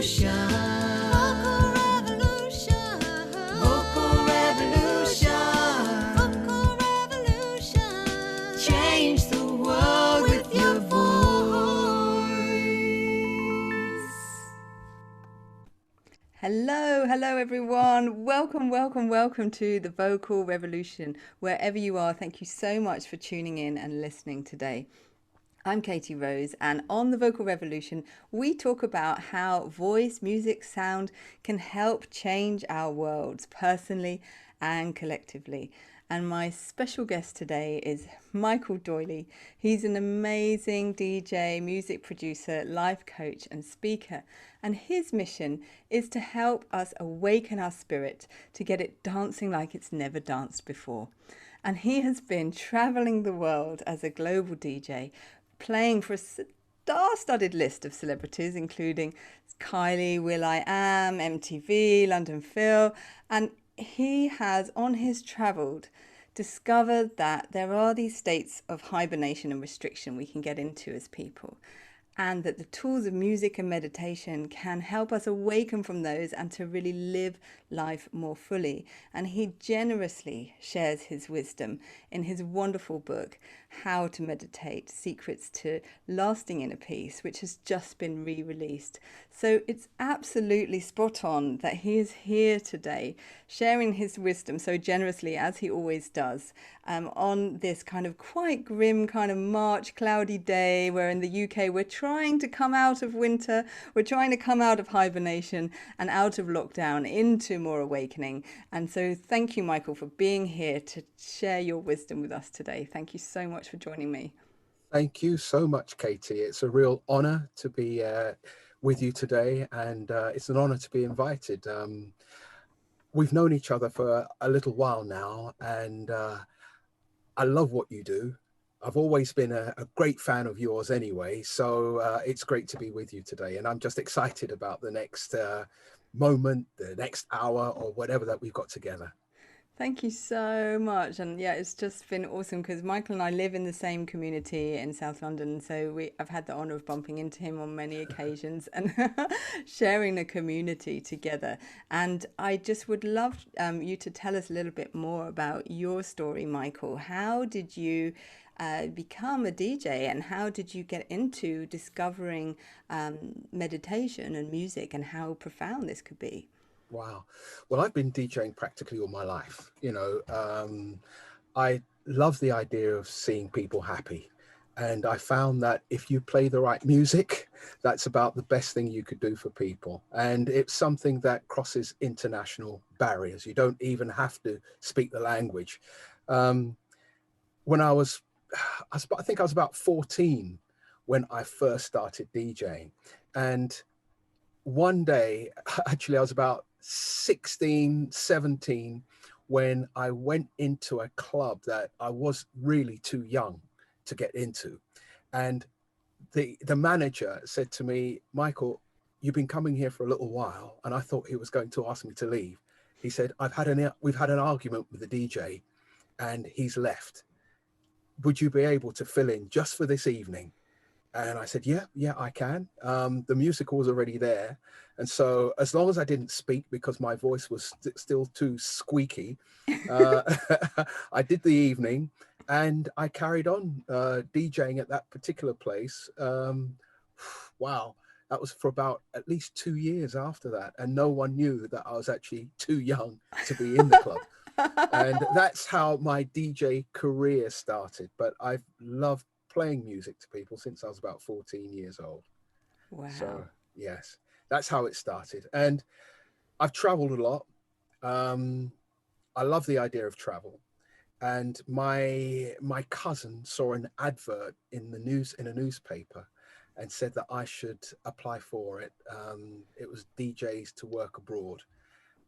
Hello everyone. Welcome to the Vocal Revolution. Wherever you are, thank you so much for tuning in and listening today. I'm Katie Rose, and on the Vocal Revolution, we talk about how voice, music, sound can help change our worlds personally and collectively. And my special guest today is Michael Doiley. He's an amazing DJ, music producer, life coach, and speaker. And his mission is to help us awaken our spirit to get it dancing like it's never danced before. And he has been traveling the world as a global DJ, playing for a star-studded list of celebrities, including Kylie, Will.i.am, MTV, London Phil, and he has, on his travelled, discovered that there are these states of hibernation and restriction we can get into as people, and that the tools of music and meditation can help us awaken from those and to really live life more fully. And he generously shares his wisdom in his wonderful book, How to Meditate, Secrets to Lasting Inner Peace, which has just been re-released. So it's absolutely spot on that he is here today, sharing his wisdom so generously, as he always does, on this kind of quite grim kind of March cloudy day, where in the UK we're trying to come out of winter, we're trying to come out of hibernation and out of lockdown into more awakening. And so thank you, Michael, for being here to share your wisdom with us today. Thank you so much for joining me. Thank you so much, Katie. It's a real honor to be with you today, and it's an honor to be invited. We've known each other for a little while now, and I love what you do. I've always been a great fan of yours anyway, so it's great to be with you today. And I'm just excited about the next moment, the next hour, or whatever that we've got together. Thank you so much. And yeah, it's just been awesome because Michael and I live in the same community in South London. So I've had the honor of bumping into him on many occasions and sharing the community together. And I just would love you to tell us a little bit more about your story, Michael. How did you become a DJ, and how did you get into discovering meditation and music, and how profound this could be? Wow. Well, I've been DJing practically all my life. I love the idea of seeing people happy. And I found that if you play the right music, that's about the best thing you could do for people. And it's something that crosses international barriers. You don't even have to speak the language. When I think I was about 14 when I first started DJing. And one day, actually, I was about 16, 17, when I went into a club that I was really too young to get into. And the manager said to me, Michael, you've been coming here for a little while. And I thought he was going to ask me to leave. He said, we've had an argument with the DJ and he's left. Would you be able to fill in just for this evening? And I said, yeah, I can. The music was already there. And so as long as I didn't speak because my voice was still too squeaky, I did the evening and I carried on DJing at that particular place. Wow, that was for about at least 2 years after that. And no one knew that I was actually too young to be in the club. And that's how my DJ career started. But I've loved playing music to people since I was about 14 years old. Wow. So yes, that's how it started. And I've traveled a lot. I love the idea of travel. And my cousin saw an advert in a newspaper and said that I should apply for it. It was DJs to work abroad.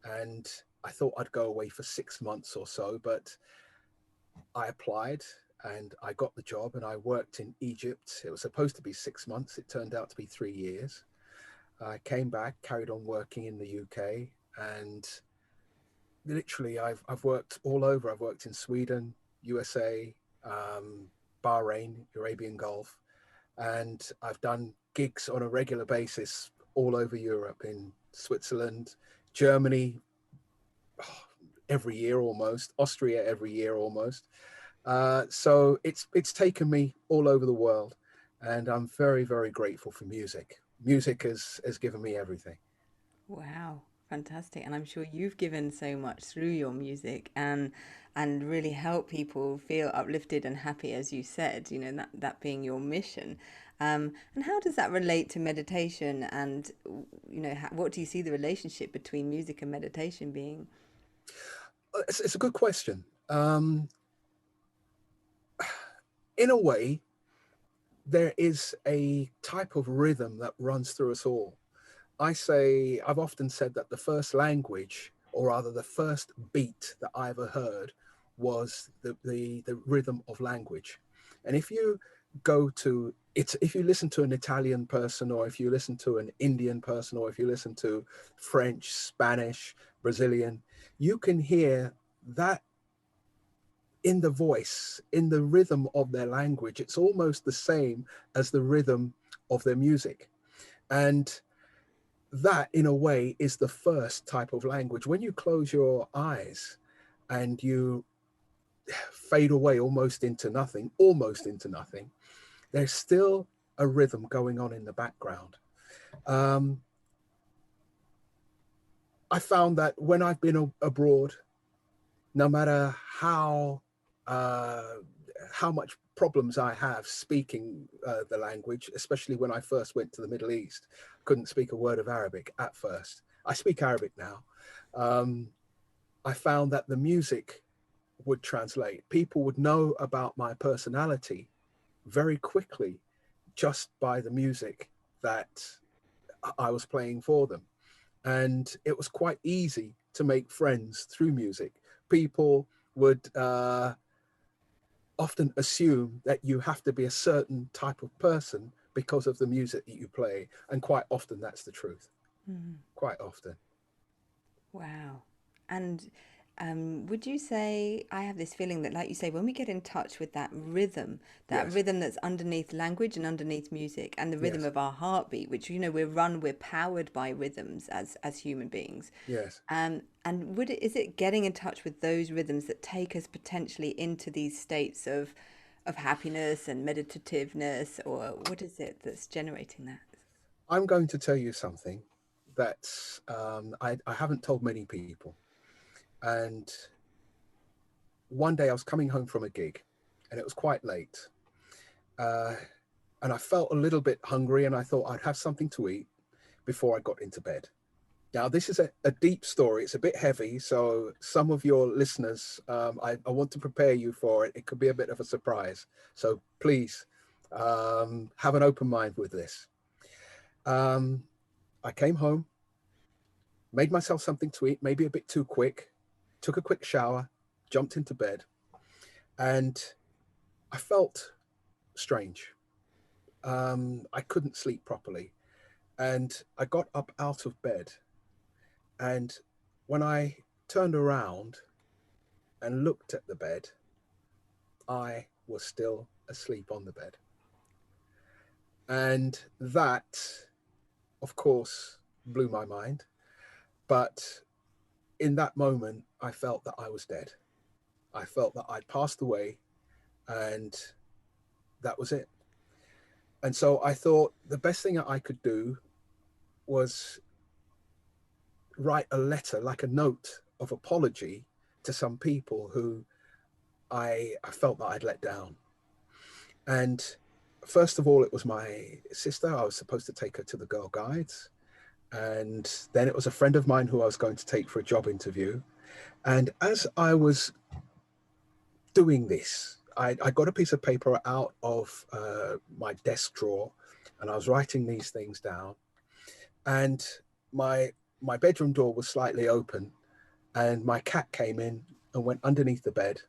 And I thought I'd go away for 6 months or so, but I applied and I got the job and I worked in Egypt. It was supposed to be 6 months. It turned out to be 3 years. I came back, carried on working in the UK, and literally I've worked all over. I've worked in Sweden, USA, Bahrain, Arabian Gulf, and I've done gigs on a regular basis all over Europe, in Switzerland, Germany, every year almost, Austria every year almost. So it's taken me all over the world, and I'm very, very grateful for music. Music has given me everything. Wow, fantastic. And I'm sure you've given so much through your music and really help people feel uplifted and happy, as you said, you know, that being your mission. And how does that relate to meditation? And, you know, what do you see the relationship between music and meditation being? It's a good question. In a way, there is a type of rhythm that runs through us all. I've often said that the first language, or rather the first beat that I ever heard, was the rhythm of language. And if you go to it's if you listen to an Italian person, or if you listen to an Indian person, or if you listen to French, Spanish, Brazilian, you can hear that in the voice, in the rhythm of their language. It's almost the same as the rhythm of their music. And that, in a way, is the first type of language. When you close your eyes and you fade away almost into nothing, there's still a rhythm going on in the background. Um, I found that when I've been abroad, no matter uh, how much problems I have speaking the language, especially when I first went to the Middle East, couldn't speak a word of Arabic at first. I speak Arabic now. Um, I found that the music would translate. People would know about my personality very quickly just by the music that I was playing for them. And it was quite easy to make friends through music. People would often assume that you have to be a certain type of person because of the music that you play. And quite often that's the truth. Mhm. Quite often. Wow. And would you say, I have this feeling that, like you say, when we get in touch with that Yes. rhythm that's underneath language and underneath music, and the rhythm Yes. of our heartbeat, which, you know, we're powered by rhythms as human beings. Yes. And is it getting in touch with those rhythms that take us potentially into these states of happiness and meditativeness, or what is it that's generating that? I'm going to tell you something that I haven't told many people. And one day I was coming home from a gig, and it was quite late. Uh, and I felt a little bit hungry, and I thought I'd have something to eat before I got into bed. Now, this is a deep story. It's a bit heavy. So, some of your listeners, I want to prepare you for it. It could be a bit of a surprise. So, please have an open mind with this. Um, I came home, made myself something to eat, maybe a bit too quick, took a quick shower, jumped into bed, and I felt strange. I couldn't sleep properly. And I got up out of bed. And when I turned around and looked at the bed, I was still asleep on the bed. And that, of course, blew my mind. But in that moment, I felt that I was dead. I felt that I'd passed away, and that was it. And so I thought the best thing that I could do was write a letter, like a note of apology to some people who I felt that I'd let down. And first of all, it was my sister. I was supposed to take her to the Girl Guides. And then it was a friend of mine who I was going to take for a job interview. And as I was doing this, I got a piece of paper out of my desk drawer, and I was writing these things down. And my my bedroom door was slightly open, and my cat came in and went underneath the bed.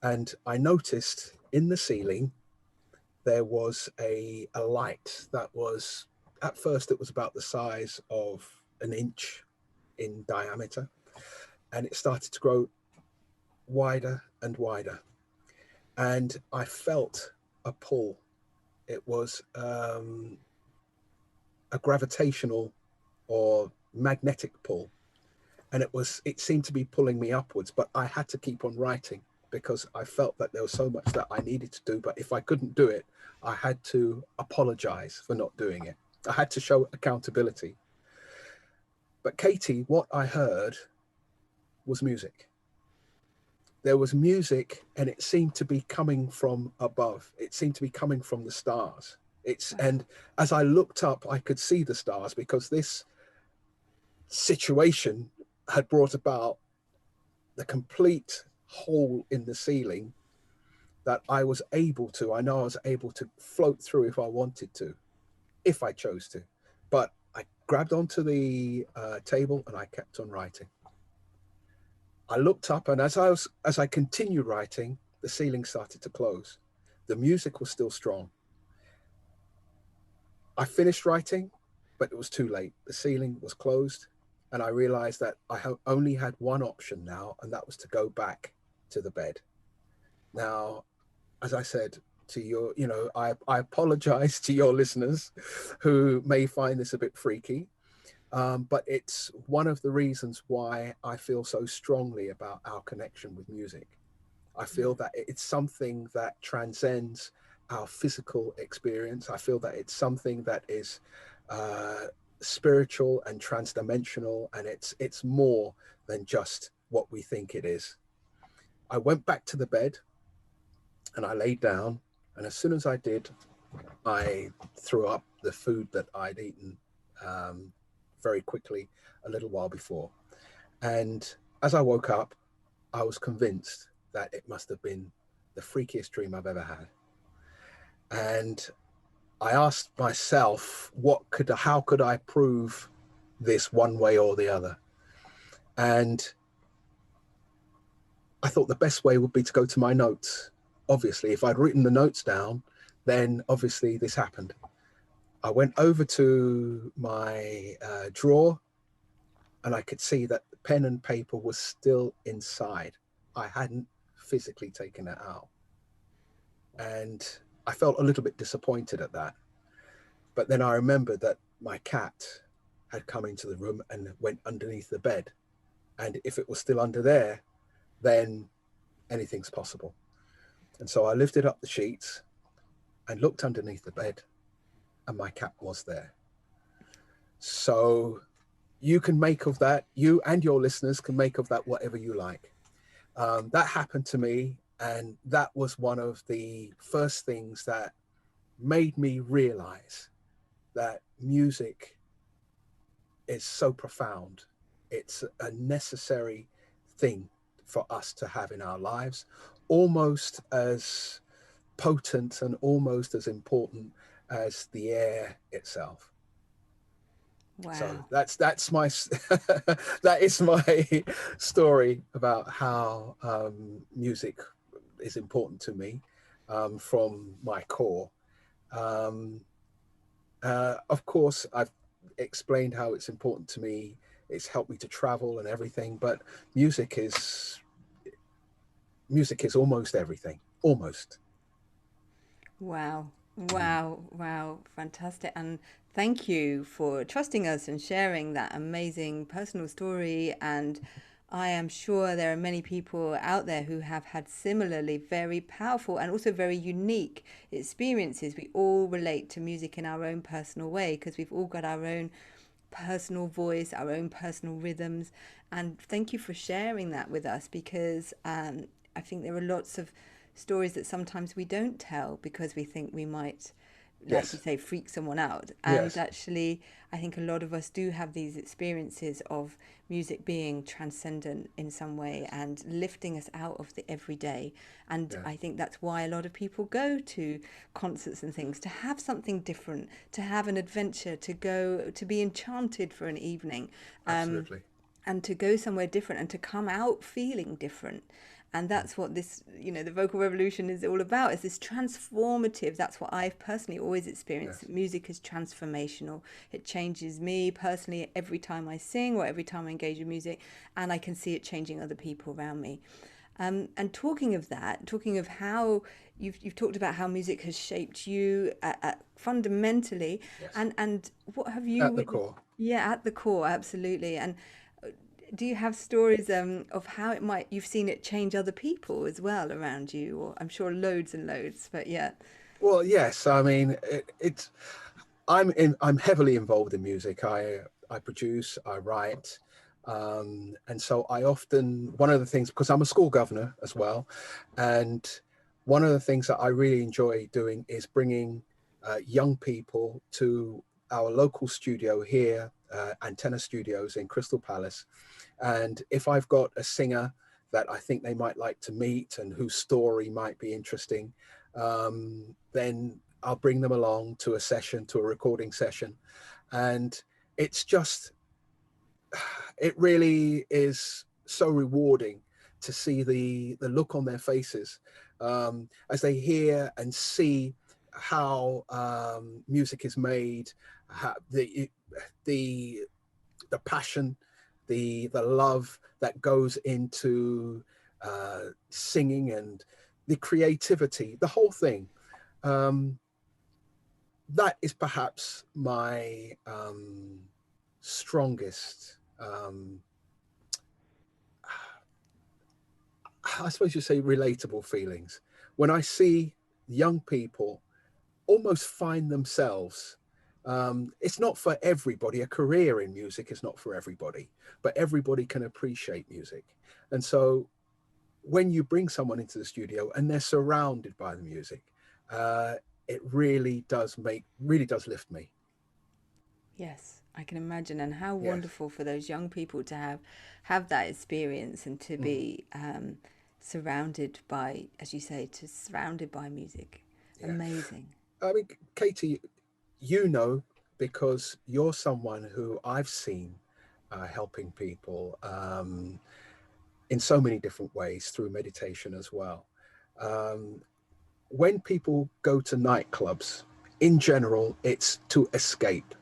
And I noticed in the ceiling there was a light that was, at first it was about the size of an inch in diameter, and it started to grow wider and wider. And I felt a pull. It was a gravitational or magnetic pull, and it seemed to be pulling me upwards, but I had to keep on writing because I felt that there was so much that I needed to do. But if I couldn't do it, I had to apologize for not doing it. I had to show accountability. But Katie, what I heard was music. There was music, and it seemed to be coming from above. It seemed to be coming from the stars. Wow. And as I looked up, I could see the stars because this situation had brought about the complete hole in the ceiling that I was able to. I know I was able to float through if I wanted to, if I chose to. But I grabbed onto the table and I kept on writing. I looked up, and as I continued writing, the ceiling started to close. The music was still strong. I finished writing, but it was too late. The ceiling was closed, and I realized that I only had one option now, and that was to go back to the bed. Now, as I said to your, I apologize to your listeners who may find this a bit freaky, but it's one of the reasons why I feel so strongly about our connection with music. I feel that it's something that transcends our physical experience. I feel that it's something that is spiritual and transdimensional, and it's more than just what we think it is. I went back to the bed and I laid down, and as soon as I did, I threw up the food that I'd eaten very quickly a little while before. And as I woke up, I was convinced that it must have been the freakiest dream I've ever had. And I asked myself, how could I prove this one way or the other? And I thought the best way would be to go to my notes. Obviously, if I'd written the notes down, then obviously this happened. I went over to my drawer, and I could see that the pen and paper was still inside. I hadn't physically taken it out. And I felt a little bit disappointed at that. But then I remembered that my cat had come into the room and went underneath the bed. And if it was still under there, then anything's possible. And so I lifted up the sheets and looked underneath the bed, and my cat was there. So you can make of that, you and your listeners can make of that whatever you like. That happened to me, and that was one of the first things that made me realize that music is so profound. It's a necessary thing for us to have in our lives, almost as potent and almost as important as the air itself. So Wow. that's my that is my story about how music is important to me from my core. Um, of course, I've explained how it's important to me. It's helped me to travel and everything, but music is almost everything. Almost. Wow. Mm. Wow. Wow. Fantastic. And thank you for trusting us and sharing that amazing personal story. And I am sure there are many people out there who have had similarly very powerful and also very unique experiences. We all relate to music in our own personal way because we've all got our own personal voice, our own personal rhythms. And thank you for sharing that with us because I think there are lots of stories that sometimes we don't tell because we think we might, like you Yes. say, freak someone out. And Yes. actually, I think a lot of us do have these experiences of music being transcendent in some way and lifting us out of the everyday. And Yeah. I think that's why a lot of people go to concerts and things to have something different, to have an adventure, to go to be enchanted for an evening. Um, Absolutely. and to go somewhere different and to come out feeling different. And that's what this, the vocal revolution is all about, is this transformative. That's what I've personally always experienced. Yes. Music is transformational. It changes me personally every time I sing or every time I engage with music, and I can see it changing other people around me. And talking of that, talking of how you've talked about how music has shaped you fundamentally, Yes, and what have you at the witnessed? core. Yeah, at the core, absolutely. And do you have stories of how it might you've seen it change other people as well around you? Or I'm sure loads and loads, but yeah. Well, yes. I mean, it's I'm heavily involved in music. I produce, I write, and so I often one of the things, because I'm a school governor as well, and one of the things that I really enjoy doing is bringing young people to our local studio here, Antenna Studios in Crystal Palace, and if I've got a singer that I think they might like to meet and whose story might be interesting, then I'll bring them along to a session, to a recording session. And it's just, it really is so rewarding to see the look on their faces as they hear and see how music is made, how the the passion, the love that goes into singing and the creativity, the whole thing. Um, that is perhaps my strongest, I suppose you say, relatable feelings. When I see young people almost find themselves. It's not for everybody. A career in music is not for everybody, but everybody can appreciate music. And so when you bring someone into the studio and they're surrounded by the music, uh, it really does lift me. Yes, I can imagine, and how Yes. wonderful for those young people to have that experience and to Mm, be surrounded by, as you say, to surrounded by music. yeah. Amazing. I mean, Katie, you know, because you're someone who I've seen helping people in so many different ways through meditation as well. Um, when people go to nightclubs, in general, it's to escape.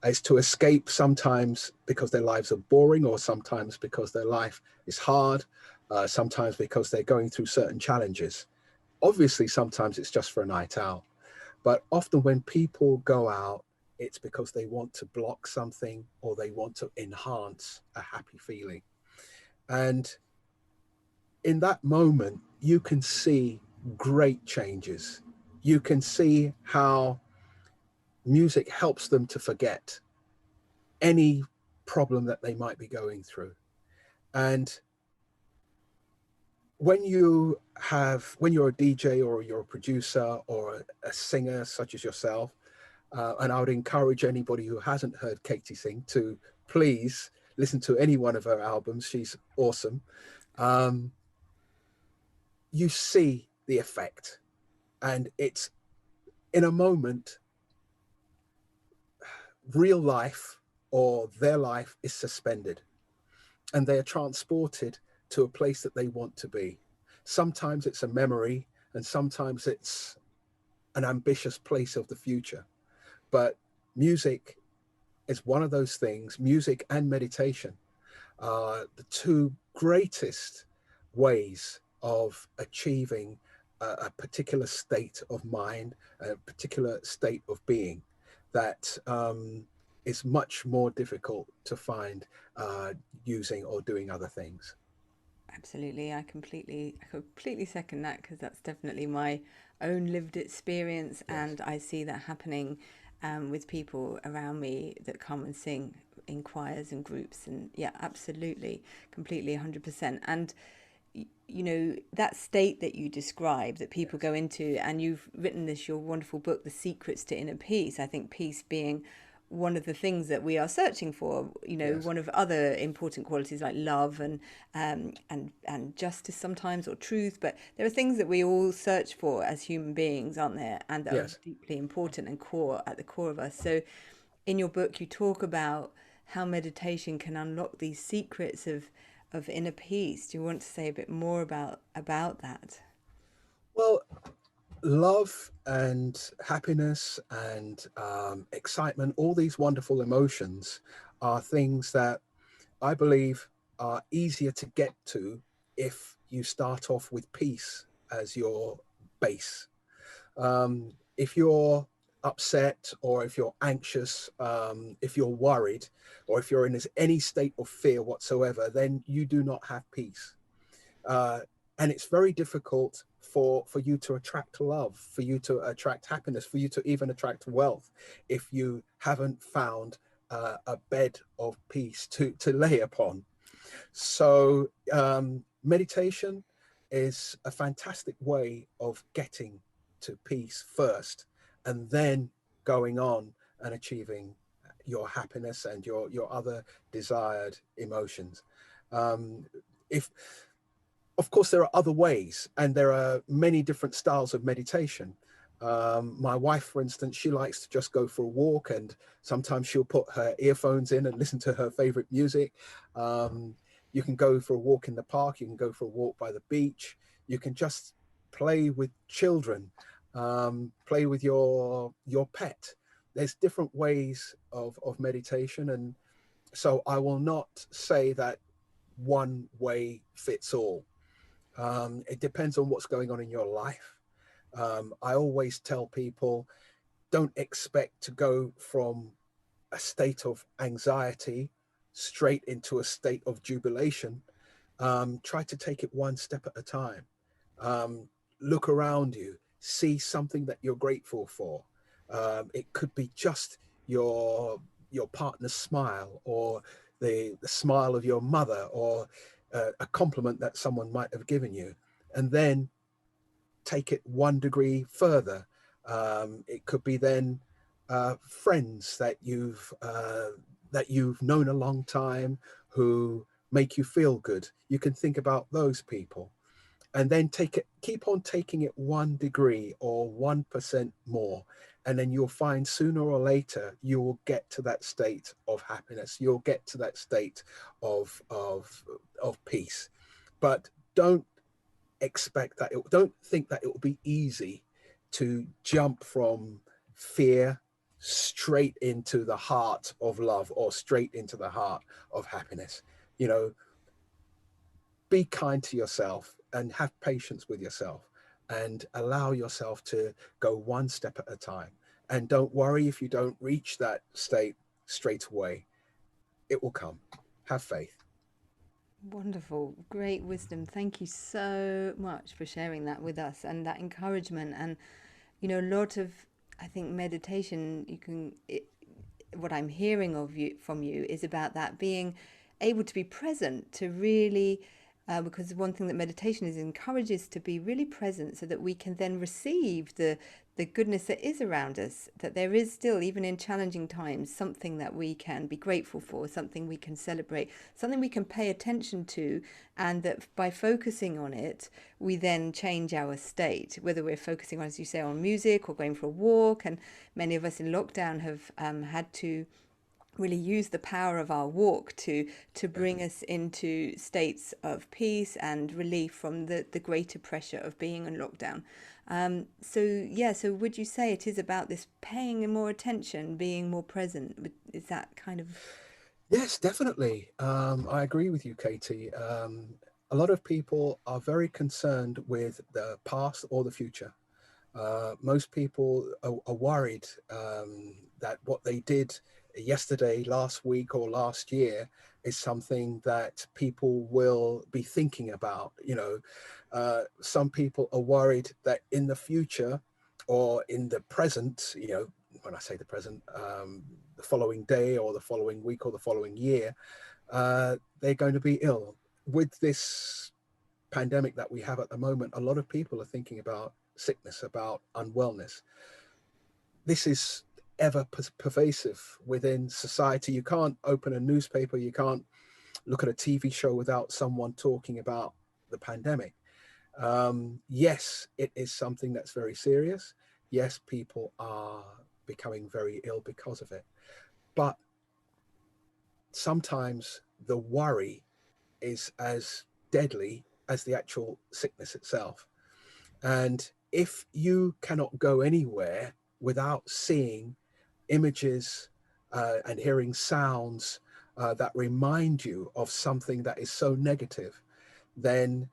It's to escape sometimes because their lives are boring, or sometimes because their life is hard, sometimes because they're going through certain challenges. Obviously, sometimes it's just for a night out. But often when people go out, it's because they want to block something or they want to enhance a happy feeling. And in that moment, you can see great changes. You can see how music helps them to forget any problem that they might be going through. And when you're a DJ or you're a producer or a singer such as yourself, and I would encourage anybody who hasn't heard Katie sing to please listen to any one of her albums. She's awesome. Um, you see the effect, and it's in a moment, real life or their life is suspended and they are transported to a place that they want to be. Sometimes it's a memory, and sometimes it's an ambitious place of the future. But music is one of those things. Music and meditation are the two greatest ways of achieving a particular state of mind, a particular state of being that is much more difficult to find using or doing other things. Absolutely, I completely second that because that's definitely my own lived experience, Yes. and I see that happening with people around me that come and sing in choirs and groups, and yeah, absolutely, completely, 100%. And you know that state that you describe that people Yes. go into, and you've written this your wonderful book, The Secrets to Inner Peace. I think peace being one of the things that we are searching for, you know, Yes. one of other important qualities like love and justice sometimes, or truth. But there are things that we all search for as human beings, aren't there, and that are Yes. deeply important and core at the core of us. So in your book you talk about how meditation can unlock these secrets of inner peace. Do you want to say a bit more about that? Well, love and happiness and excitement, all these wonderful emotions are things that I believe are easier to get to if you start off with peace as your base. If you're upset, or if you're anxious, if you're worried, or if you're in any state of fear whatsoever, then you do not have peace. Uh, and it's very difficult for you to attract love, for you to attract happiness, for you to even attract wealth, if you haven't found a bed of peace to lay upon. So meditation is a fantastic way of getting to peace first, and then going on and achieving your happiness and your other desired emotions. Um, if Of course, there are other ways, and there are many different styles of meditation. My wife, for instance, she likes to just go for a walk, and sometimes she'll put her earphones in and listen to her favorite music. Um, you can go for a walk in the park, you can go for a walk by the beach, you can just play with children, play with your pet. There's different ways of meditation, and so I will not say that one way fits all. It depends on what's going on in your life. I always tell people, don't expect to go from a state of anxiety straight into a state of jubilation. Try to take it one step at a time. Um, Look around you, see something that you're grateful for. It could be just your partner's smile, or the smile of your mother, or a compliment that someone might have given you. And then take it one degree further. It could be then friends that you've known a long time, who make you feel good. You can think about those people, and then keep on taking it one degree or 1% more, and then you'll find sooner or later you will get to that state of happiness. You'll get to that state of peace. But don't don't think that it will be easy to jump from fear straight into the heart of love, or straight into the heart of happiness. You know, be kind to yourself and have patience with yourself, and allow yourself to go one step at a time. And don't worry if you don't reach that state straight away. It will come. Have faith. Wonderful, great wisdom. Thank you so much for sharing that with us and that encouragement. And, a lot of, I think, meditation, what I'm hearing of you from you is about that being able to be present, to really, because one thing that meditation is encourages to be really present, so that we can then receive the goodness that is around us, that there is still, even in challenging times, something that we can be grateful for, something we can celebrate, something we can pay attention to, and that by focusing on it, we then change our state, whether we're focusing on, as you say, on music or going for a walk. And many of us in lockdown have had to really use the power of our walk to bring us into states of peace and relief from the greater pressure of being in lockdown. So would you say it is about this paying more attention, being more present? Is that kind of... Yes, definitely. I agree with you, Katie. A lot of people are very concerned with the past or the future. Most people are worried that what they did yesterday, last week, or last year is something that people will be thinking about. Some people are worried that in the future, or in the present, when I say the present, the following day or the following week or the following year, they're going to be ill. With this pandemic that we have at the moment, a lot of people are thinking about sickness, about unwellness. This is ever pervasive within society. You can't open a newspaper, you can't look at a TV show without someone talking about the pandemic. Yes, it is something that's very serious. Yes, people are becoming very ill because of it. But sometimes the worry is as deadly as the actual sickness itself. And if you cannot go anywhere without seeing images and hearing sounds that remind you of something that is so negative, then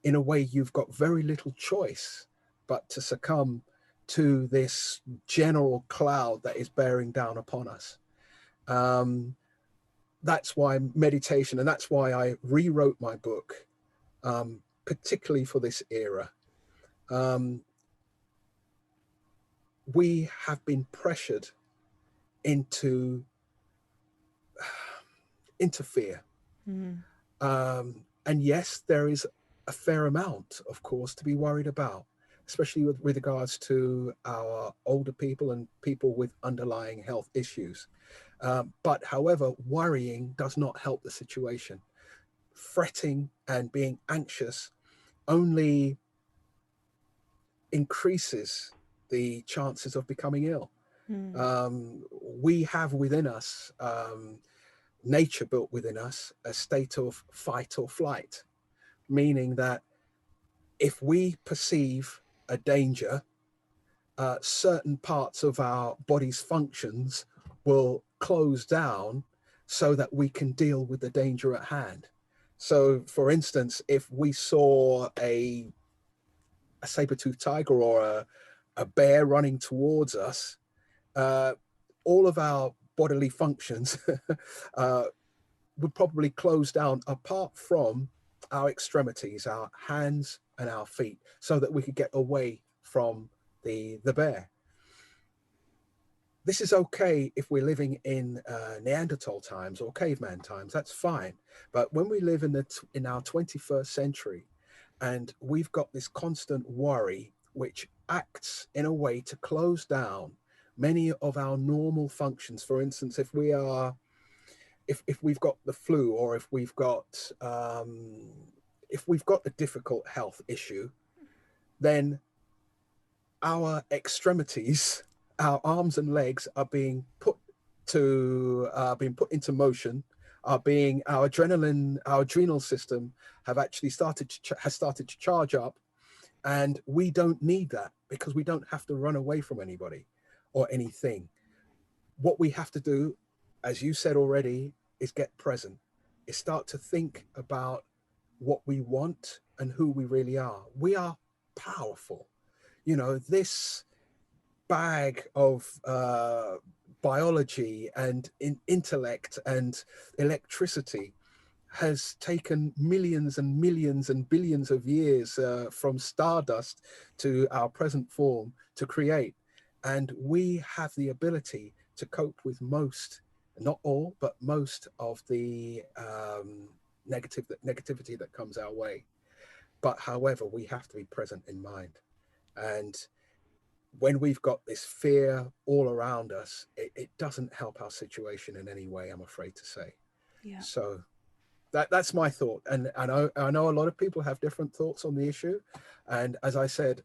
in a way you've got very little choice but to succumb to this general cloud that is bearing down upon us. That's why meditation, and that's why I rewrote my book, particularly for this era. We have been pressured into fear. And yes, there is a fair amount, of course, to be worried about, especially with regards to our older people and people with underlying health issues. But however, worrying does not help the situation. Fretting and being anxious only increases the chances of becoming ill. We have within us, nature built within us, a state of fight or flight, meaning that if we perceive a danger, certain parts of our body's functions will close down so that we can deal with the danger at hand. So, for instance, if we saw a saber-toothed tiger or a bear running towards us, all of our bodily functions would probably close down apart from our extremities, our hands and our feet, so that we could get away from the bear. This is okay if we're living in Neanderthal times or caveman times, that's fine. But when we live in our 21st century, and we've got this constant worry, which acts in a way to close down many of our normal functions. For instance, if we've got the flu, or if we've got a difficult health issue, then our extremities, our arms and legs are being put into motion. Our adrenal system has started to charge up, and we don't need that because we don't have to run away from anybody or anything. What we have to do, as you said already, is get present. Is start to think about what we want and who we really are. We are powerful. This bag of biology and intellect and electricity has taken millions and millions and billions of years from stardust to our present form to create. And we have the ability to cope with most, not all, but most of the negativity that comes our way. But however, we have to be present in mind. And when we've got this fear all around us, it doesn't help our situation in any way, I'm afraid to say. Yeah. So that's my thought. And I know a lot of people have different thoughts on the issue. And as I said,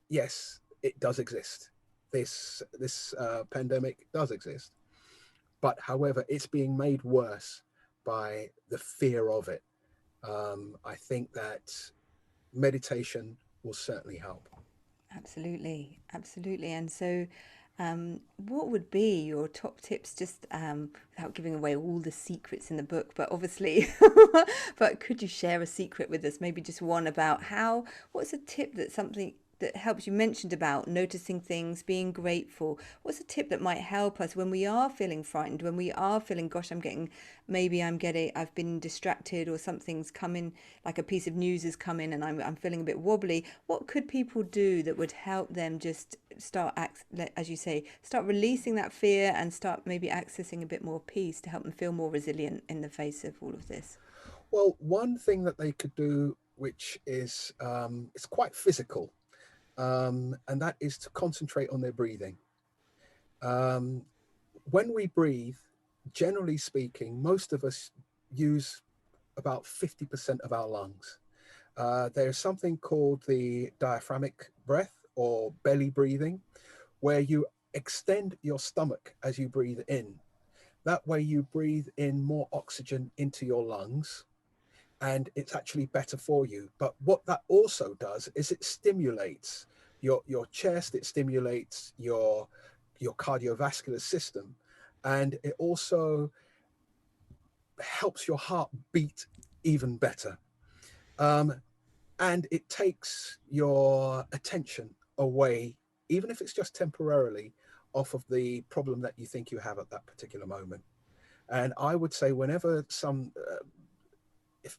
yes, it does exist. This pandemic does exist. But however, it's being made worse by the fear of it. I think that meditation will certainly help. Absolutely, absolutely. And so, what would be your top tips, just without giving away all the secrets in the book, but obviously, but could you share a secret with us? Maybe just one about what's a tip that something that helps? You mentioned about noticing things, being grateful. What's a tip that might help us when we are feeling frightened, when we are feeling, gosh, I've been distracted, or something's coming, like a piece of news has come in and I'm feeling a bit wobbly. What could people do that would help them just start, as you say, start releasing that fear and start maybe accessing a bit more peace to help them feel more resilient in the face of all of this? Well, one thing that they could do, which is it's quite physical, and that is to concentrate on their breathing. When we breathe, generally speaking, most of us use about 50% of our lungs. There's something called the diaphragmic breath or belly breathing, where you extend your stomach as you breathe in. That way, you breathe in more oxygen into your lungs, and it's actually better for you. But what that also does is it stimulates your chest, it stimulates your cardiovascular system, and it also helps your heart beat even better. Um, and it takes your attention away, even if it's just temporarily, off of the problem that you think you have at that particular moment. And I would say whenever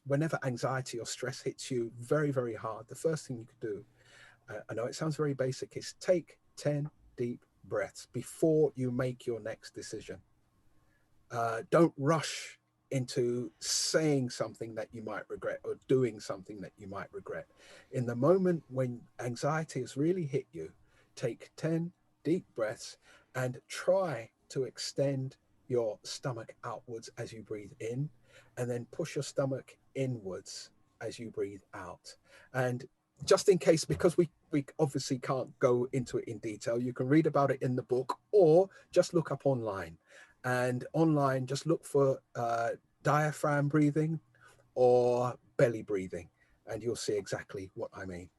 whenever anxiety or stress hits you very, very hard, the first thing you could do, I know it sounds very basic, is take 10 deep breaths before you make your next decision. Don't rush into saying something that you might regret or doing something that you might regret. In the moment when anxiety has really hit you, take 10 deep breaths and try to extend your stomach outwards as you breathe in, and then push your stomach inwards as you breathe out. And just in case, because we obviously can't go into it in detail, you can read about it in the book or just look up online. And online, just look for diaphragm breathing or belly breathing, and you'll see exactly what I mean.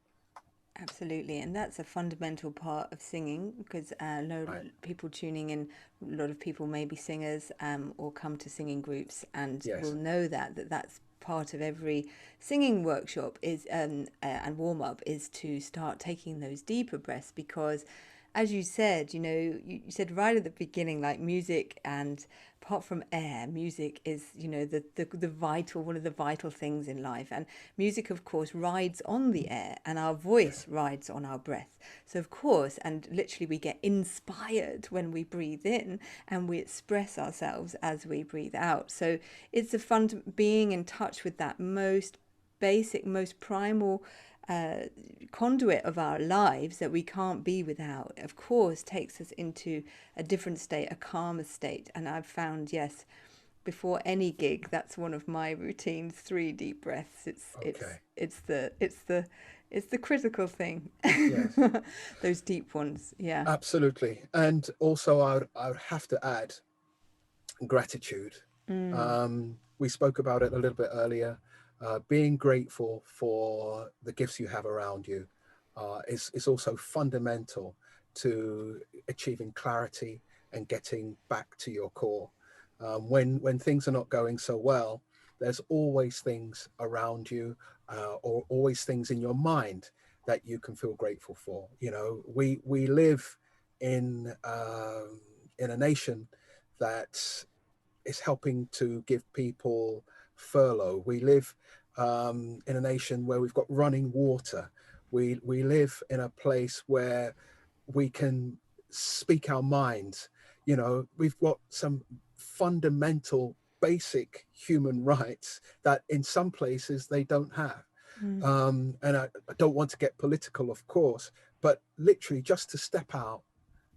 Absolutely, and that's a fundamental part of singing because I know Right. people tuning in, a lot of people may be singers or come to singing groups and will Yes. know that's part of every singing workshop is and warm up is to start taking those deeper breaths because as you said, you said right at the beginning, like music and apart from air, music is, the vital, one of the vital things in life. And music, of course, rides on the air and our voice Yes. rides on our breath. So, of course, and literally we get inspired when we breathe in and we express ourselves as we breathe out. So it's a fun being in touch with that most basic, most primal uh, conduit of our lives that we can't be without, of course, takes us into a different state, a calmer state. And I've found, yes, before any gig, that's one of my routines. 3 deep breaths. Okay. It's the critical thing. Yes. Those deep ones. Yeah. Absolutely. And also, I would have to add gratitude. Mm. We spoke about it a little bit earlier. Being grateful for the gifts you have around you is also fundamental to achieving clarity and getting back to your core. When things are not going so well, there's always things around you or always things in your mind that you can feel grateful for. You know, we live in a nation that is helping to give people furlough. We live in a nation where we've got running water. We live in a place where we can speak our minds. You know, we've got some fundamental, basic human rights that in some places they don't have. Mm. And I don't want to get political, of course, but literally just to step out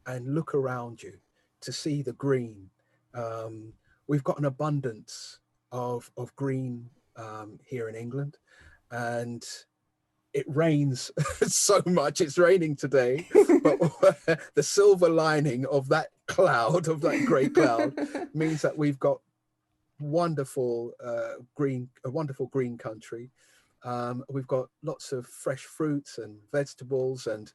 and look around you to see the green. Um, we've got an abundance of green here in England, and it rains so much. It's raining today, but the silver lining of that cloud, of that grey cloud, means that we've got a wonderful green country. We've got lots of fresh fruits and vegetables, and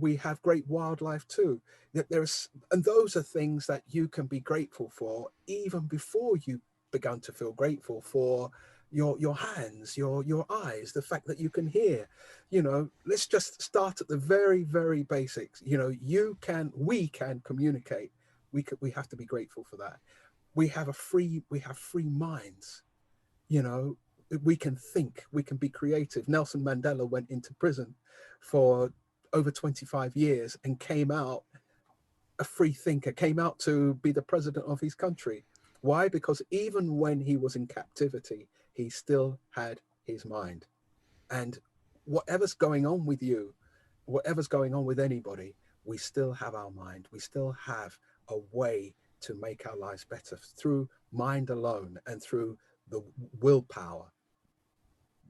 we have great wildlife too. And those are things that you can be grateful for even before you begun to feel grateful for your hands, your eyes, the fact that you can hear. Let's just start at the very, very basics. We can communicate. We have to be grateful for that. We have free minds. you know we can think, we can be creative. Nelson Mandela went into prison for over 25 years and came out a free thinker, came out to be the president of his country. Why? Because even when he was in captivity, he still had his mind. And whatever's going on with you, whatever's going on with anybody, we still have our mind. We still have a way to make our lives better through mind alone and through the willpower.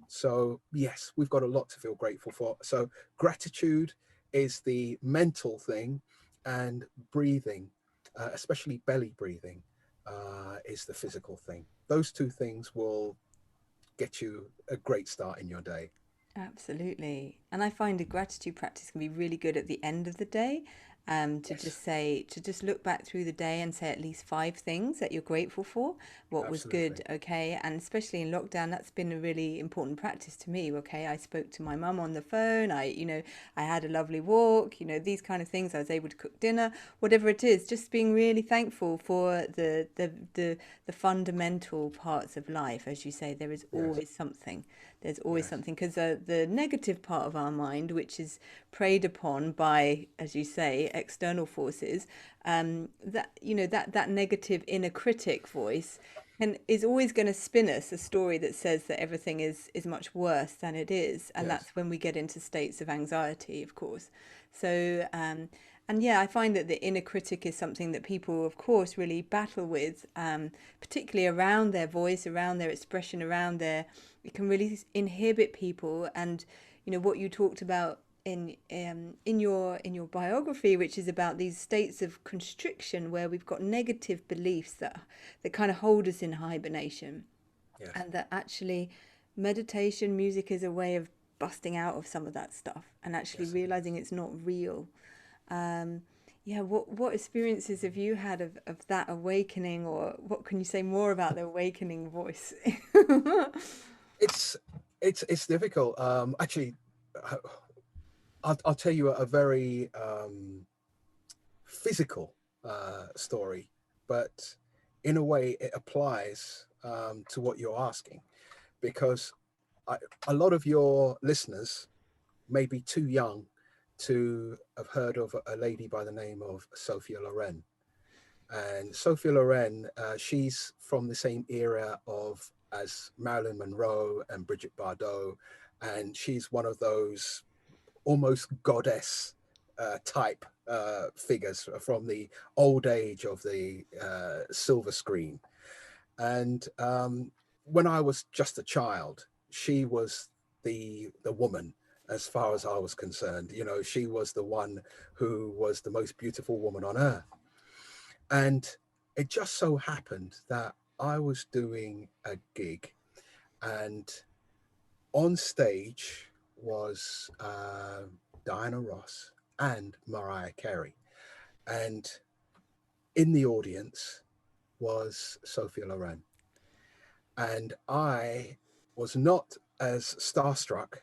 So, yes, we've got a lot to feel grateful for. So, gratitude is the mental thing, and breathing, especially belly breathing, is the physical thing. Those two things will get you a great start in your day. Absolutely. And I find a gratitude practice can be really good at the end of the day. To Yes, just say, to just look back through the day and say at least five things that you're grateful for, what was absolutely. good, okay? And especially in lockdown, that's been a really important practice to me, okay? I spoke to my mum on the phone. I had a lovely walk, these kind of things. I was able to cook dinner, whatever it is, just being really thankful for the fundamental parts of life. As you say, there is Yes, always something. There's always yes, something, because the negative part of our mind, which is preyed upon by, as you say, external forces, that negative inner critic voice and is always going to spin us a story that says that everything is much worse than it is, and yes, that's when we get into states of anxiety, of course. So and yeah, I find that the inner critic is something that people, of course, really battle with, particularly around their voice, around their expression, around their. It can really inhibit people, and what you talked about in your biography, which is about these states of constriction where we've got negative beliefs that kind of hold us in hibernation, yes, and that actually meditation music is a way of busting out of some of that stuff and actually yes, it is. realizing it's not real. um, yeah, what experiences have you had of that awakening, or what can you say more about the awakening voice? It's it's difficult. Actually, uh, I'll tell you a very physical story, but in a way it applies to what you're asking, because I, a lot of your listeners may be too young to have heard of a lady by the name of Sophia Loren. And Sophia Loren, she's from the same era of as Marilyn Monroe and Brigitte Bardot, and she's one of those almost goddess type figures from the old age of the silver screen. And when I was just a child, she was the woman. As far as I was concerned, she was the one who was the most beautiful woman on earth. And it just so happened that I was doing a gig, and on stage was Diana Ross and Mariah Carey. And in the audience was Sophia Loren. And I was not as starstruck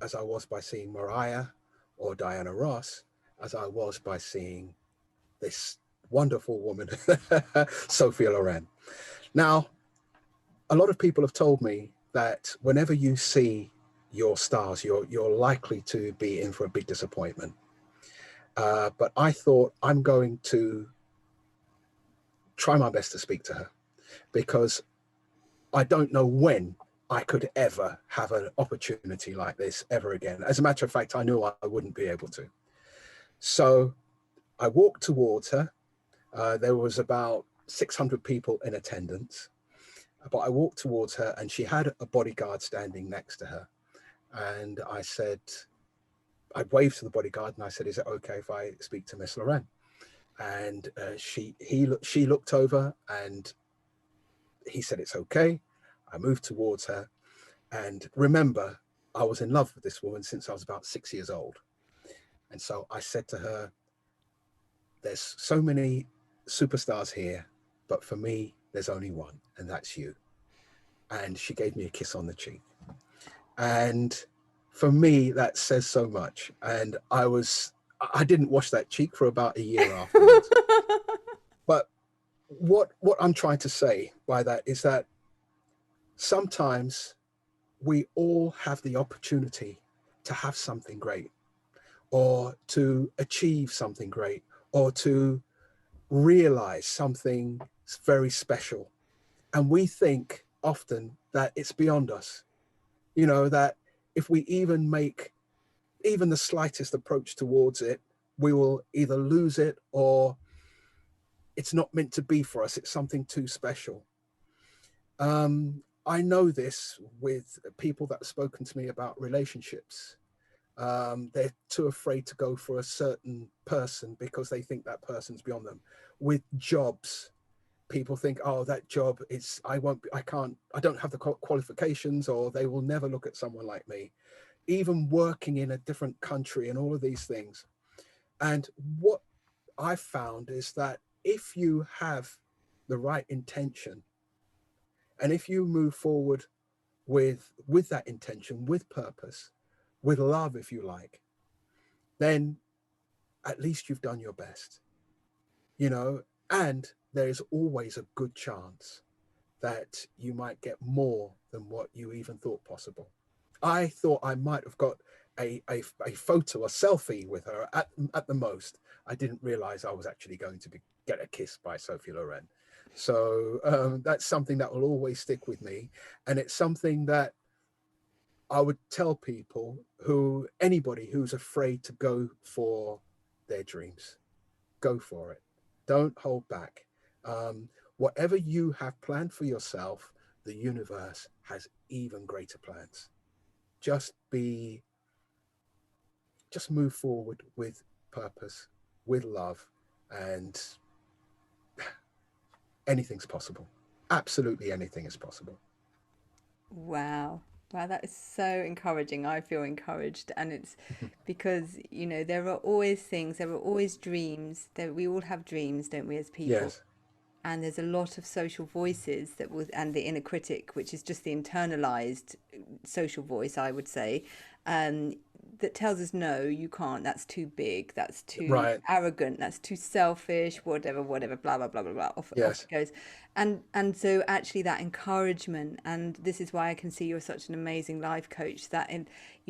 as I was by seeing Mariah or Diana Ross as I was by seeing this wonderful woman, Sophia Loren. Now, a lot of people have told me that whenever you see your stars, you're likely to be in for a big disappointment. But I thought I'm going to try my best to speak to her, because I don't know when I could ever have an opportunity like this ever again. As a matter of fact, I knew I wouldn't be able to. So I walked towards her. There was about 600 people in attendance, but I walked towards her and she had a bodyguard standing next to her. And I waved to the bodyguard and I said, "Is it okay if I speak to Miss Loren?" And she looked over and he said, "It's okay." I moved towards her, and remember, I was in love with this woman since I was about 6 years old. And so I said to her, "There's so many superstars here, but for me, there's only one, and that's you." And she gave me a kiss on the cheek. And for me, that says so much. And I didn't wash that cheek for about a year afterwards. But what I'm trying to say by that is that sometimes we all have the opportunity to have something great, or to achieve something great, or to realize something very special. And we think often that it's beyond us, that if we even make even the slightest approach towards it, we will either lose it or it's not meant to be for us. It's something too special. I know this with people that have spoken to me about relationships. They're too afraid to go for a certain person because they think that person's beyond them. With jobs, people think, "Oh, that job is, I won't, I can't, I don't have the qualifications, or they will never look at someone like me." Even working in a different country and all of these things. And what I've found is that if you have the right intention, and if you move forward with that intention, with purpose, with love, if you like, then at least you've done your best, you know, and there's always a good chance that you might get more than what you even thought possible. I thought I might have got a photo, a selfie with her at the most. I didn't realize I was actually going to get a kiss by Sophie Loren. So that's something that will always stick with me. And it's something that I would tell people anybody who's afraid to go for their dreams, go for it. Don't hold back. Whatever you have planned for yourself, the universe has even greater plans. Just be, just move forward with purpose, with love, and anything's possible. Absolutely anything is possible. Wow. Wow, that is so encouraging. I feel encouraged. And it's because, there are always things, there are always dreams. We all have dreams, don't we, as people? Yes. And there's a lot of social voices and the inner critic, which is just the internalized social voice, I would say, um, that tells us, no, you can't, that's too big, that's too Right. arrogant, that's too selfish, whatever, blah blah blah blah blah, off Yes. it goes. And so actually that encouragement, and this is why I can see you're such an amazing life coach, that in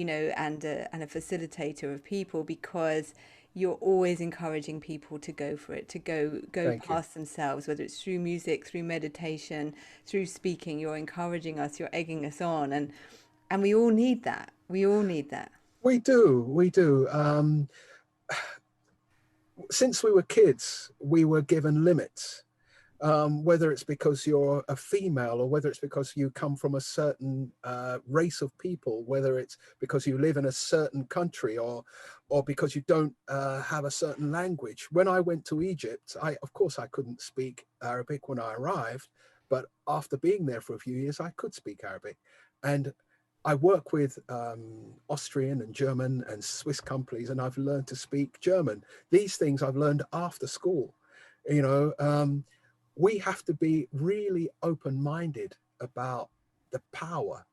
and a facilitator of people, because you're always encouraging people to go for it, to go Thank you. past themselves, whether it's through music, through meditation, through speaking. You're encouraging us, you're egging us on, and we all need that. We all need that. We do. We do. Since we were kids, we were given limits. Whether it's because you're a female or whether it's because you come from a certain race of people, whether it's because you live in a certain country or because you don't have a certain language. When I went to Egypt, of course I couldn't speak Arabic when I arrived, but after being there for a few years, I could speak Arabic. And I work with Austrian and German and Swiss companies, and I've learned to speak German. These things I've learned after school. You know, we have to be really open-minded about the power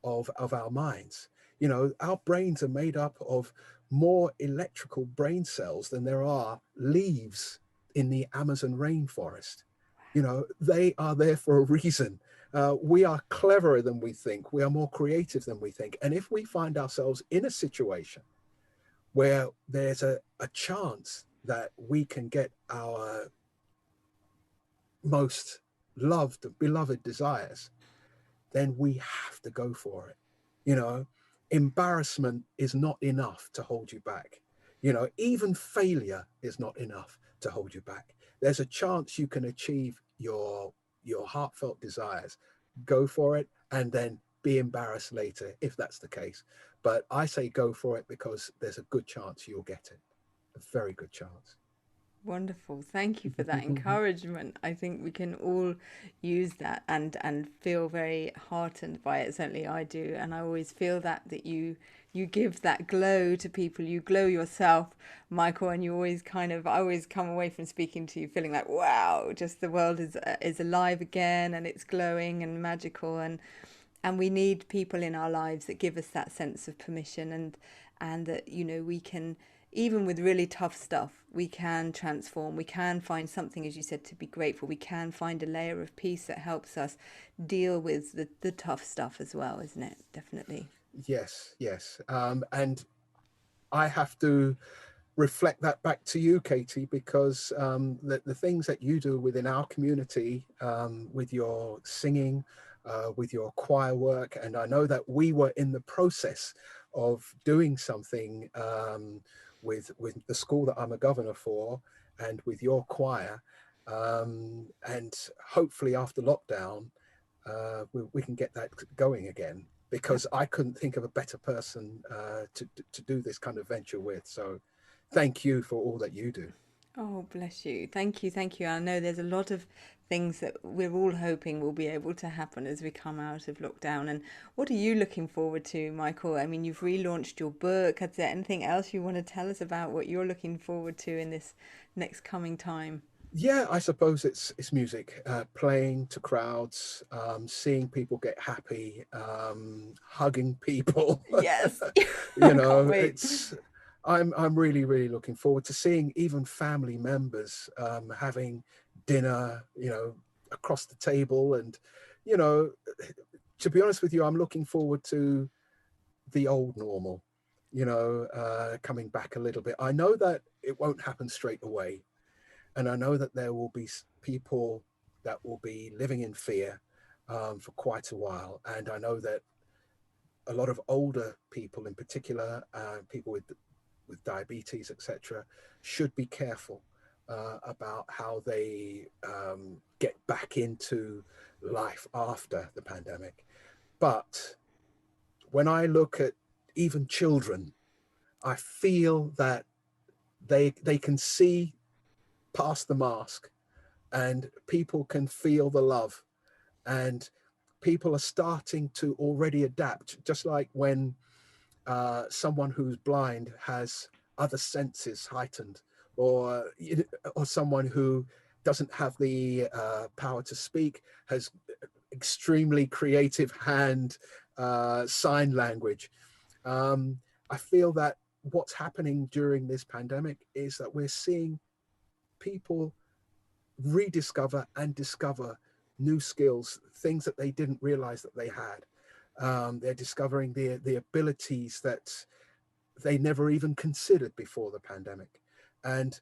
of our minds. You know, our brains are made up of more electrical brain cells than there are leaves in the Amazon rainforest. You know, they are there for a reason. We are cleverer than we think. We are more creative than we think. And if we find ourselves in a situation where there's a chance that we can get our most loved, beloved desires, then we have to go for it. You know, embarrassment is not enough to hold you back. You know, even failure is not enough to hold you back. There's a chance you can achieve your heartfelt desires. Go for it and then be embarrassed later if that's the case. But I say go for it because there's a good chance you'll get it. A very good chance. Wonderful. Thank you for that encouragement. I think we can all use that and feel very heartened by it. Certainly I do. And I always feel that you give that glow to people. You glow yourself, Michael, and you always I always come away from speaking to you feeling like, wow, just the world is alive again, and it's glowing and magical, and we need people in our lives that give us that sense of permission, and that we can, even with really tough stuff, we can transform. We can find something, as you said, to be grateful. We can find a layer of peace that helps us deal with the tough stuff as well, isn't it? Definitely. Yes, yes. And I have to reflect that back to you, Katie, because the things that you do within our community, with your singing, with your choir work, and I know that we were in the process of doing something with the school that I'm a governor for, and with your choir, and hopefully after lockdown, we can get that going again. Because I couldn't think of a better person to do this kind of venture with. So thank you for all that you do. Oh, bless you. Thank you. Thank you. I know there's a lot of things that we're all hoping will be able to happen as we come out of lockdown. And what are you looking forward to, Michael? I mean, you've relaunched your book. Is there anything else you want to tell us about what you're looking forward to in this next coming time? Yeah, I suppose it's music, playing to crowds, seeing people get happy, hugging people. Yes. You I can't know, wait. it's I'm really really looking forward to seeing even family members having dinner, across the table, and you know, to be honest with you, I'm looking forward to the old normal. Coming back a little bit. I know that it won't happen straight away, and I know that there will be people that will be living in fear for quite a while. And I know that a lot of older people, in particular, people with diabetes, etc., should be careful about how they get back into life after the pandemic. But when I look at even children, I feel that they can see past the mask, and people can feel the love, and people are starting to already adapt, just like when someone who's blind has other senses heightened, or or someone who doesn't have the power to speak has extremely creative hand sign language. um, I feel that what's happening during this pandemic is that we're seeing people rediscover and discover new skills, things that they didn't realize that they had. They're discovering the abilities that they never even considered before the pandemic. And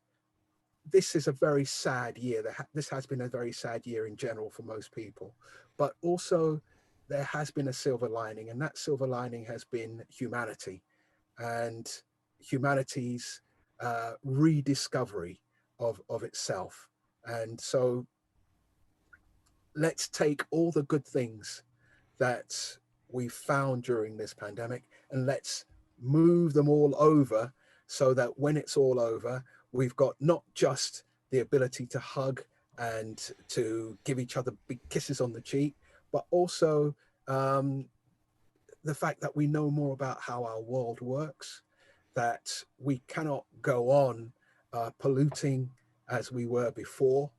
this is a very sad year. This has been a very sad year in general for most people. But also, there has been a silver lining, and that silver lining has been humanity and humanity's rediscovery of itself. And so let's take all the good things that we found during this pandemic and let's move them all over, so that when it's all over, we've got not just the ability to hug and to give each other big kisses on the cheek, but also um, the fact that we know more about how our world works, that we cannot go on polluting as we were before.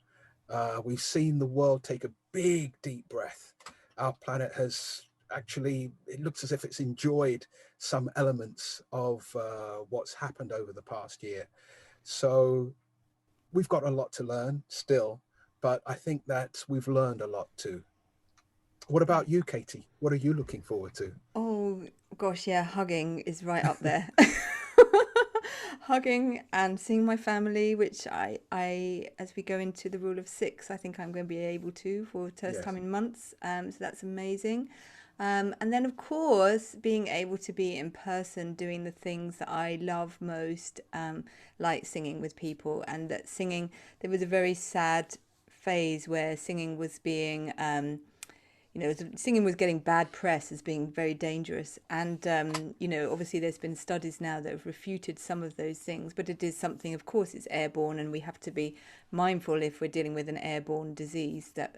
We've seen the world take a big, deep breath. Our planet has actually, it looks as if it's enjoyed some elements of what's happened over the past year. So we've got a lot to learn still, but I think that we've learned a lot too. What about you, Katie? What are you looking forward to? Oh gosh, yeah, hugging is right up there. Hugging and seeing my family, which as we go into the rule of six, I think I'm going to be able to for first time Yes, in months. So that's amazing. And then, of course, being able to be in person doing the things that I love most, like singing with people. And that singing, there was a very sad phase where singing was being singing was getting bad press as being very dangerous. And, obviously there's been studies now that have refuted some of those things, but it is something, of course, it's airborne, and we have to be mindful if we're dealing with an airborne disease that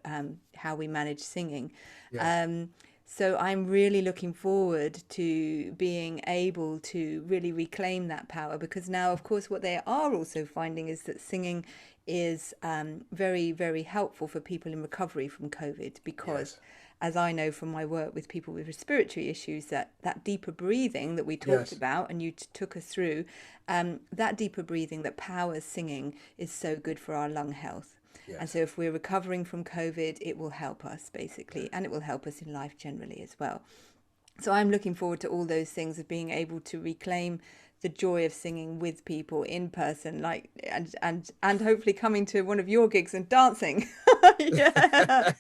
how we manage singing. yes, Um, so I'm really looking forward to being able to really reclaim that power, because now, of course, what they are also finding is that singing is very, very helpful for people in recovery from COVID, because yes, as I know from my work with people with respiratory issues, that deeper breathing that we talked yes, about and you took us through, that deeper breathing that powers singing is so good for our lung health. And so yes, if we're recovering from COVID, it will help us basically, yes. and it will help us in life generally as well. So I'm looking forward to all those things of being able to reclaim the joy of singing with people in person, like and hopefully coming to one of your gigs and dancing. Yeah.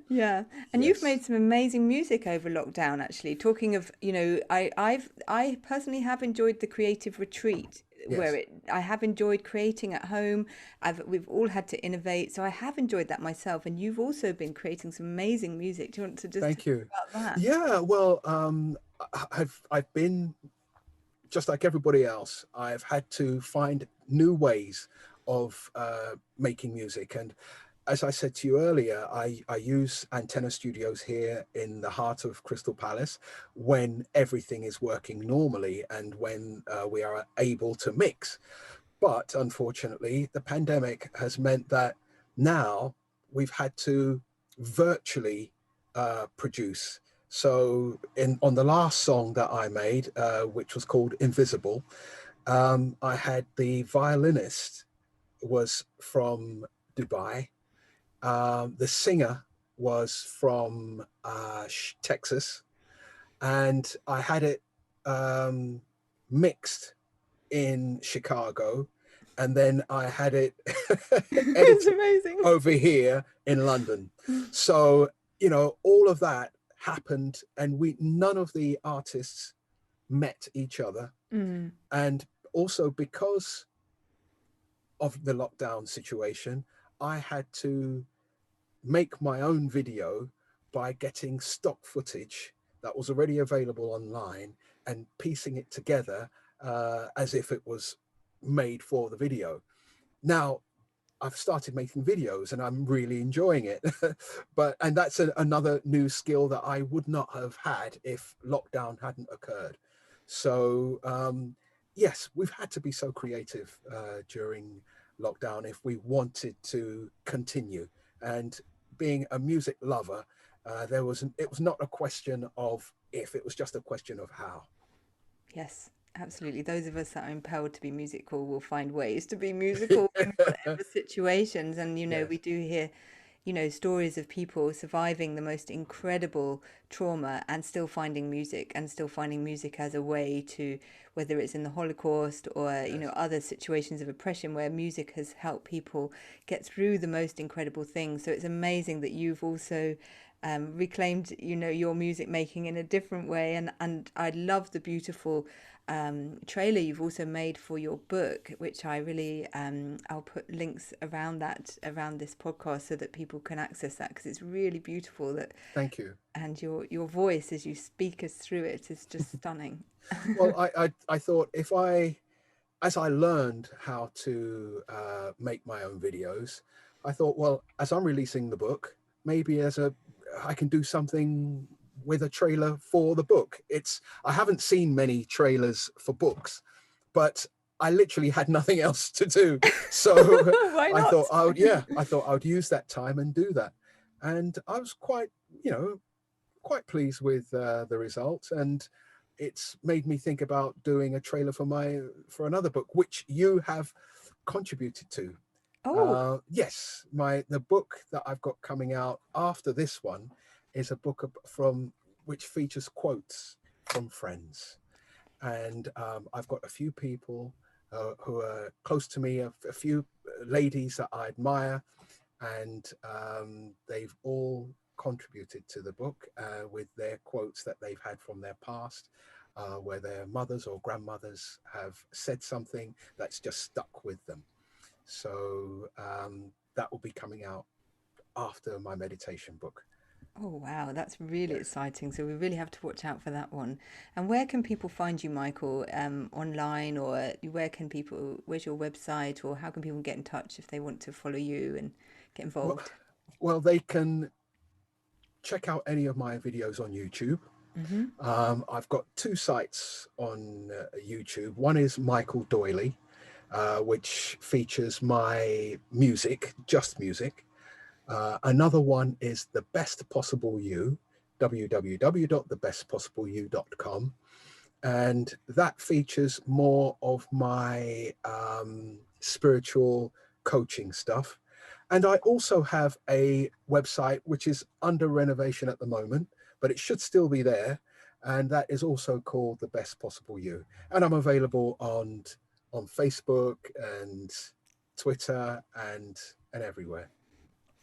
Yeah, and you've Yes, made some amazing music over lockdown. Actually, talking of, I personally have enjoyed the creative retreat where yes. I have enjoyed creating at home. We've all had to innovate, so I have enjoyed that myself. And you've also been creating some amazing music. Do you want to just tell Thank you. us about that? Yeah, well, I've been just like everybody else. I've had to find new ways of making music, and as I said to you earlier, I use Antenna Studios here in the heart of Crystal Palace when everything is working normally and when we are able to mix. But unfortunately, the pandemic has meant that now we've had to virtually produce. So on the last song that I made, which was called Invisible, I had the violinist was from Dubai. The singer was from Texas, and I had it mixed in Chicago, and then I had it It's edited amazing. over here in London. So, all of that happened, and we none of the artists met each other. Mm. And also because of the lockdown situation, I had to make my own video by getting stock footage that was already available online and piecing it together as if it was made for the video. Now, I've started making videos and I'm really enjoying it. And that's another new skill that I would not have had if lockdown hadn't occurred. So, yes, we've had to be so creative during lockdown if we wanted to continue. And being a music lover, it was not a question of if, it was just a question of how. Yes, absolutely. Those of us that are impelled to be musical will find ways to be musical in whatever situations. And, we Yes, do hear, stories of people surviving the most incredible trauma and still finding music and still finding music as a way to, whether it's in the Holocaust or, yes. other situations of oppression where music has helped people get through the most incredible things. So it's amazing that you've also reclaimed, your music making in a different way. And I love the beautiful trailer you've also made for your book, which I really I'll put links around around this podcast so that people can access that because it's really beautiful. That Thank you. and your voice as you speak us through it is just stunning. Well, I thought as I learned how to make my own videos, I thought, well, as I'm releasing the book, maybe I can do something with a trailer for the book. I haven't seen many trailers for books, but I literally had nothing else to do. So Why I not? thought I thought I would use that time and do that. And I was quite pleased with the result, and it's made me think about doing a trailer for another book, which you have contributed to. Oh, Yes, the book that I've got coming out after this one is a book from which features quotes from friends, and I've got a few people who are close to me, a few ladies that I admire, and they've all contributed to the book with their quotes that they've had from their past, where their mothers or grandmothers have said something that's just stuck with them. So that will be coming out after my meditation book. oh wow, that's really Yes. exciting. So we really have to watch out for that one. And where can people find you, Michael? Online, or where's your website, or how can people get in touch if they want to follow you and get Well, involved? well, they can check out any of my videos on YouTube. Mm-hmm. I've got two sites on YouTube. One is Michael Doiley, which features my music, just music. Another one is The Best Possible You, www.thebestpossibleyou.com. And that features more of my spiritual coaching stuff. And I also have a website which is under renovation at the moment, but it should still be there. And that is also called The Best Possible You. And I'm available on Facebook and Twitter and everywhere.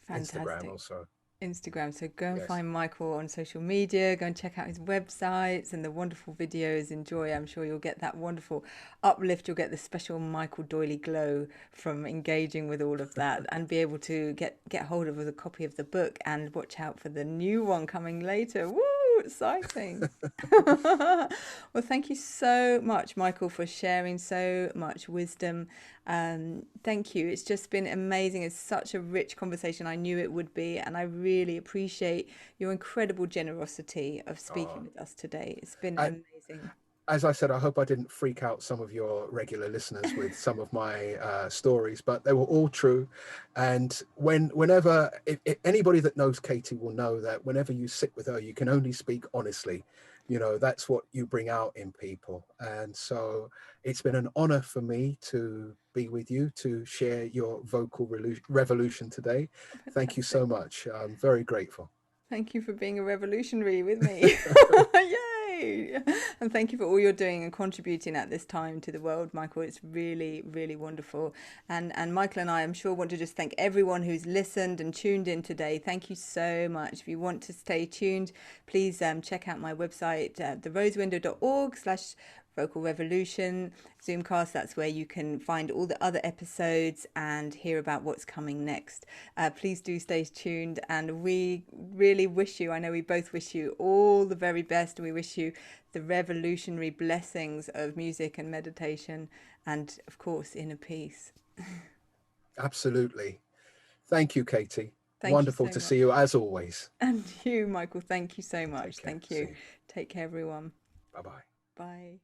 Instagram Fantastic. also. Instagram. So go and Yes. find Michael on social media. Go and check out his websites and the wonderful videos. Enjoy. I'm sure you'll get that wonderful uplift. You'll get the special Michael Doiley glow from engaging with all of that, and be able to get hold of a copy of the book and watch out for the new one coming later. Woo! Exciting. Well, thank you so much, Michael, for sharing so much wisdom. Thank you. It's just been amazing. It's such a rich conversation. I knew it would be, and I really appreciate your incredible generosity of speaking Oh, with us today. It's been I, amazing. as I said, I hope I didn't freak out some of your regular listeners with some of my stories, but they were all true. And whenever if anybody that knows Katie will know that whenever you sit with her, you can only speak honestly. You know, that's what you bring out in people. And so it's been an honor for me to be with you, to share your vocal revolution today. Thank you Fantastic. so much. I'm very grateful. Thank you for being a revolutionary with me. Yay! And thank you for all you're doing and contributing at this time to the world, Michael. It's really, really wonderful. And Michael and I, I'm sure, want to just thank everyone who's listened and tuned in today. Thank you so much. If you want to stay tuned, please check out my website, therosewindow.org/vocal revolution Zoomcast. That's where you can find all the other episodes and hear about what's coming next. Please do stay tuned, and we really wish you, I know we both wish you all the very best. We wish you the revolutionary blessings of music and meditation, and of course inner peace. Absolutely. Thank you, Katie. Thank you Wonderful so to see much. you as always. And you, Michael, thank you so Take much. care. Thank See you. you. Take care, everyone. Bye bye. Bye.